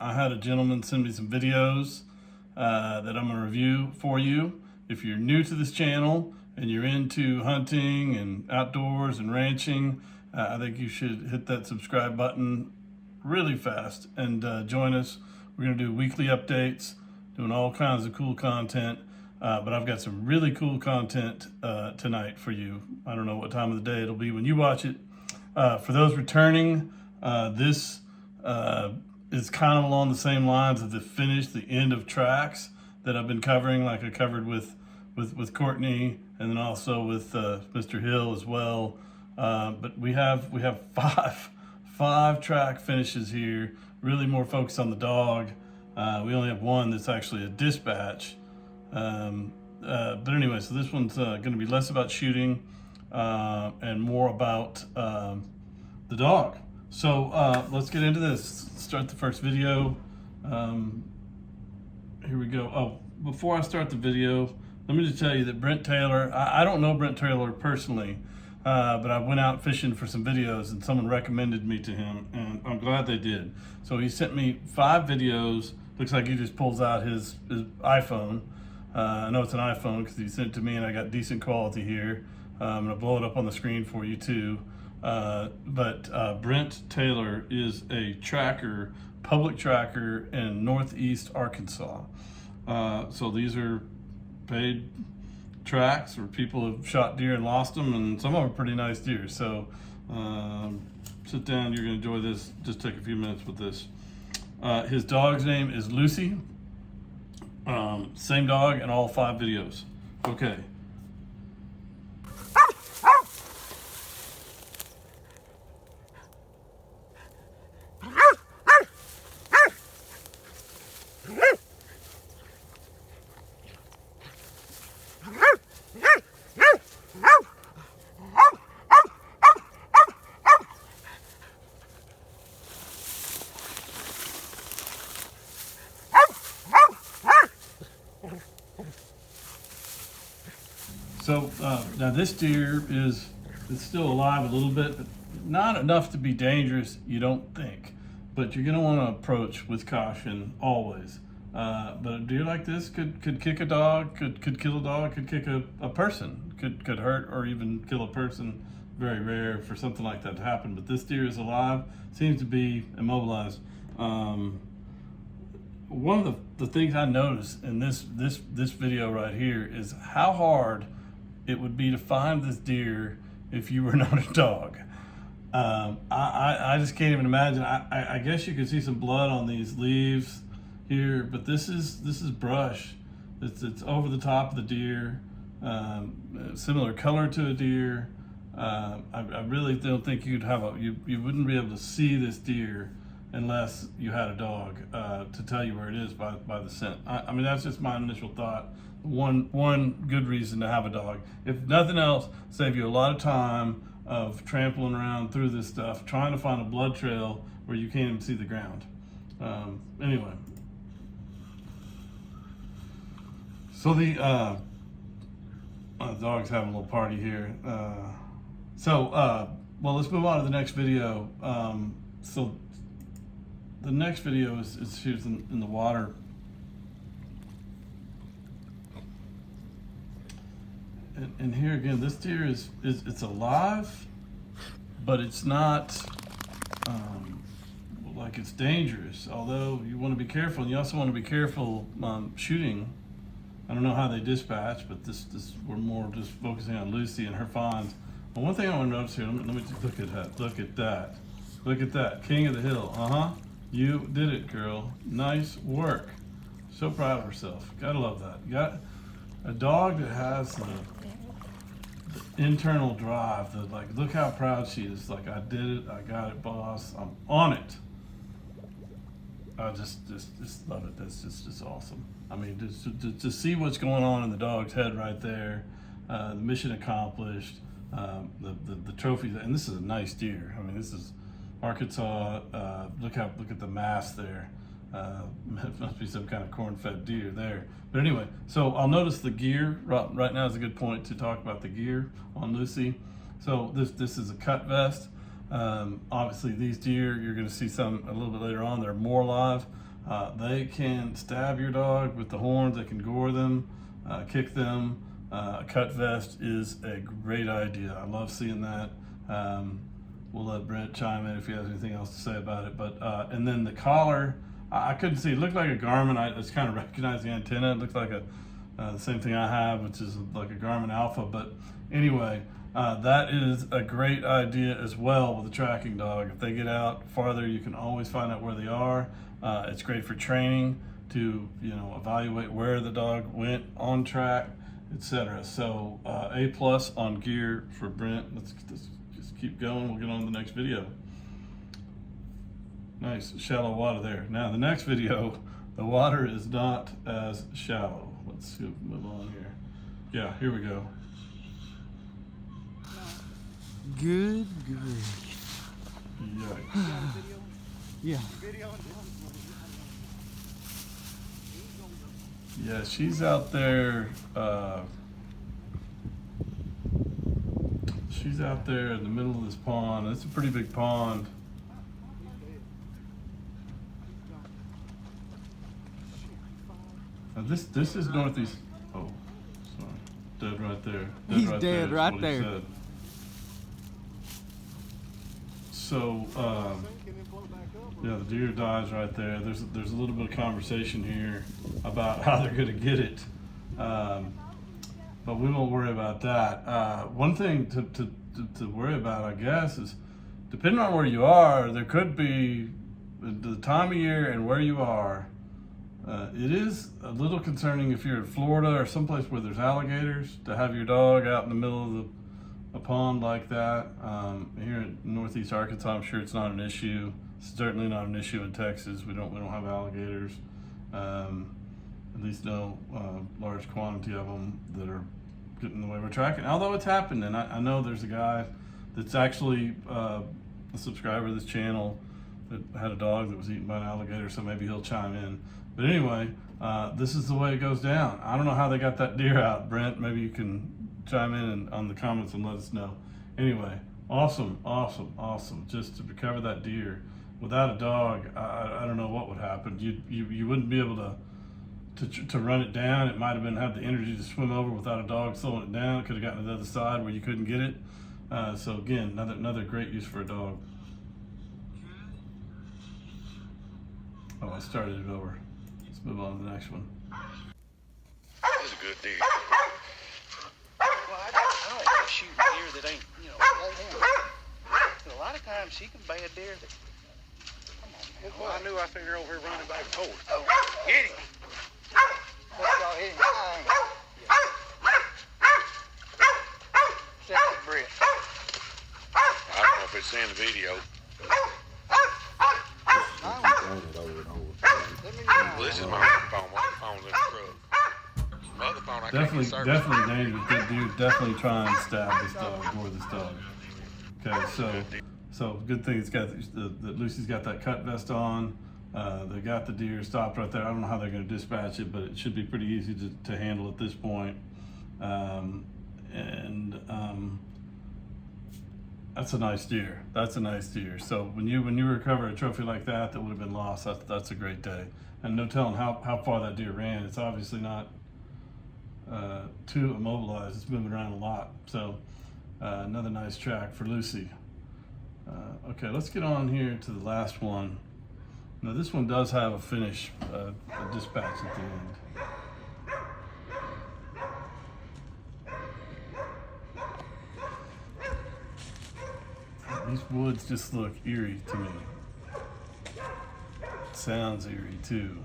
I had a gentleman send me some videos that I'm going to review for you. If you're new to this channel and you're into hunting and outdoors and ranching, I think you should hit that subscribe button really fast and join us. We're going to do weekly updates, doing all kinds of cool content. But I've got some really cool content tonight for you. I don't know what time of the day it'll be when you watch it. For those returning, this is kind of along the same lines of the end of tracks that I've been covering, like I covered with Courtney, and then also with Mr. Hill as well. But we have five track finishes here, really more focused on the dog. We only have one that's actually a dispatch. But anyway, so this one's going to be less about shooting and more about the dog. So let's get into this. Start the first video. Here we go. Oh, before I start the video, let me just tell you that Brent Taylor, I don't know Brent Taylor personally, but I went out fishing for some videos and someone recommended me to him, and I'm glad they did. So he sent me 5 videos. Looks like he just pulls out his iPhone. I know it's an iPhone because he sent it to me and I got decent quality here. I'm gonna blow it up on the screen for you too. But Brent Taylor is a tracker, public tracker in Northeast Arkansas. So these are paid tracks where people have shot deer and lost them, and some of them are pretty nice deer. So sit down, you're gonna enjoy this. Just take a few minutes with this. His dog's name is Lucy. Same dog in all 5 videos. Okay. So now this deer is still alive a little bit, but not enough to be dangerous, you don't think. But you're gonna wanna approach with caution always. But a deer like this could kick a dog, could kill a dog, could kick a person, could hurt or even kill a person. Very rare for something like that to happen, but this deer is alive, seems to be immobilized. One of the things I noticed in this video right here is how hard it would be to find this deer if you were not a dog. I just can't even imagine. I guess you could see some blood on these leaves here, but this is brush. It's over the top of the deer, similar color to a deer. I really don't think you wouldn't be able to see this deer unless you had a dog to tell you where it is by the scent. I mean, that's just my initial thought. One good reason to have a dog, if nothing else, save you a lot of time of trampling around through this stuff, trying to find a blood trail where you can't even see the ground. Anyway, so the dog's having a little party here. Well, let's move on to the next video. So the next video is shoots in the water. And here again, this deer it's alive, but it's not like it's dangerous. Although you want to be careful, and you also want to be careful shooting. I don't know how they dispatch, but this we're more just focusing on Lucy and her finds. But one thing I want to notice here, let me just look at that. Look at that. Look at that. King of the hill. You did it, girl. Nice work. So proud of herself. Gotta love that. You got a dog that has the internal drive, look how proud she is. Like, I did it, I got it, boss, I'm on it. I just love it. That's just awesome. I mean, to see what's going on in the dog's head right there, the mission accomplished, the trophy, and this is a nice deer. I mean, this is Arkansas. Look at the mass there. It must be some kind of corn-fed deer there. But anyway, so I'll notice the gear. Right now is a good point to talk about the gear on Lucy. So this is a cut vest. Obviously these deer, you're gonna see some a little bit later on, they're more alive. They can stab your dog with the horns, they can gore them, kick them. A cut vest is a great idea. I love seeing that. We'll let Brent chime in if he has anything else to say about it. But and then the collar, I couldn't see. It looked like a Garmin. I just kind of recognized the antenna. It looked like the same thing I have, which is like a Garmin Alpha. But anyway, that is a great idea as well with a tracking dog. If they get out farther, you can always find out where they are. It's great for training to evaluate where the dog went on track, etc. So A+ on gear for Brent. Let's just keep going. We'll get on to the next video. Nice shallow water there. Now the next video, the water is not as shallow. Let's see if we move on here. Yeah, here we go. Good grief. Yikes. Yeah. Yeah, she's out there. She's out there in the middle of this pond. It's a pretty big pond. Now this is northeast. Oh, sorry. Dead right there. He's dead right there. Said. So, yeah, the deer dies right there. There's a little bit of conversation here about how they're going to get it, but we won't worry about that. One thing to worry about, I guess, is depending on where you are, there could be the time of year and where you are. It is a little concerning if you're in Florida or someplace where there's alligators to have your dog out in the middle of a pond like that. Here in Northeast Arkansas, I'm sure it's not an issue. It's certainly not an issue in Texas. We don't have alligators, at least no large quantity of them that are getting in the way we're tracking. Although it's happened, and I know there's a guy that's actually a subscriber to this channel that had a dog that was eaten by an alligator, so maybe he'll chime in. But anyway, this is the way it goes down. I don't know how they got that deer out, Brent. Maybe you can chime in on the comments and let us know. Anyway, awesome. Just to recover that deer. Without a dog, I don't know what would happen. You wouldn't be able to run it down. It might have had the energy to swim over without a dog slowing it down. It could have gotten to the other side where you couldn't get it. So again, another great use for a dog. Oh, I started it over. Let's move on to the next one. This is a good deer. Well, I don't want to shoot a deer that ain't, a lot of times she can bay a deer that. Come on, man. Well, I knew I seen her over here running back and forth. Oh, get him! Let's go hit him. Set that Brent. I don't know if it's in the video. Well, this is my phone. My phone's in the truck. My other phone, I Definitely dangerous. Good dude. Definitely try and stab this dog, gore this dog. Okay, so good thing it's got that Lucy's got that cut vest on. They got the deer stopped right there. I don't know how they're going to dispatch it, but it should be pretty easy to handle at this point. That's a nice deer. That's a nice deer. So when you recover a trophy like that would have been lost, that's a great day. And no telling how far that deer ran. It's obviously not too immobilized. It's moving around a lot. So another nice track for Lucy. Okay, let's get on here to the last one. Now this one does have a finish, a dispatch at the end. These woods just look eerie to me. Sounds eerie too.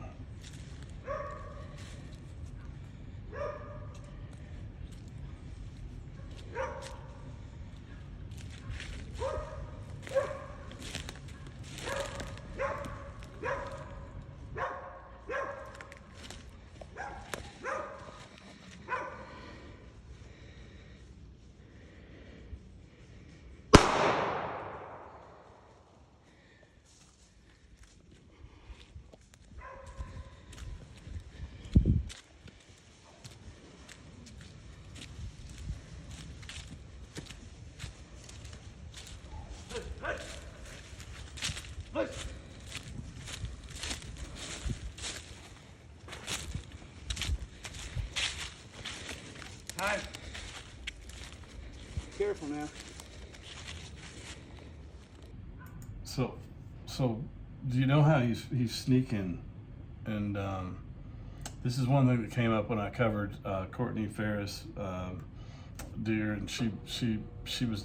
careful now. So do you know how he's sneaking? And this is one thing that came up when I covered Courtney Ferris deer, and she was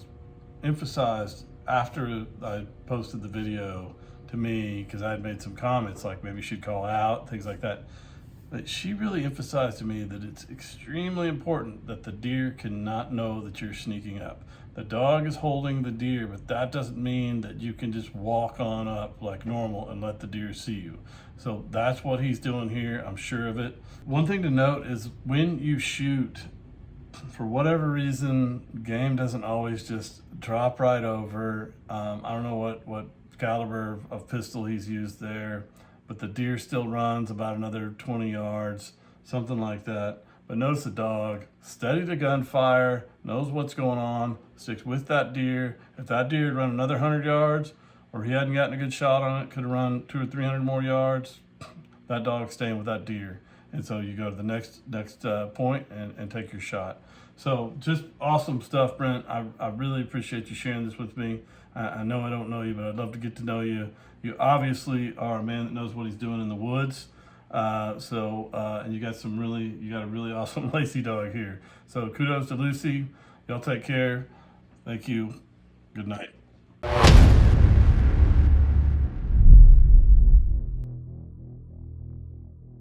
emphasized after I posted the video to me, because I had made some comments like maybe she'd call out, things like that. But she really emphasized to me that it's extremely important that the deer cannot know that you're sneaking up. The dog is holding the deer, but that doesn't mean that you can just walk on up like normal and let the deer see you. So that's what he's doing here, I'm sure of it. One thing to note is when you shoot, for whatever reason, game doesn't always just drop right over. I don't know what caliber of pistol he's used there, but the deer still runs about another 20 yards, something like that. But notice the dog, steady to gunfire, knows what's going on, sticks with that deer. If that deer had run another 100 yards, or he hadn't gotten a good shot on it, could have run 200 or 300 more yards, that dog's staying with that deer. And so you go to the next point and take your shot. So just awesome stuff, Brent. I really appreciate you sharing this with me. I know I don't know you, but I'd love to get to know you. You obviously are a man that knows what he's doing in the woods. And you got a really awesome lacy dog here. So kudos to Lucy. Y'all take care. Thank you. Good night.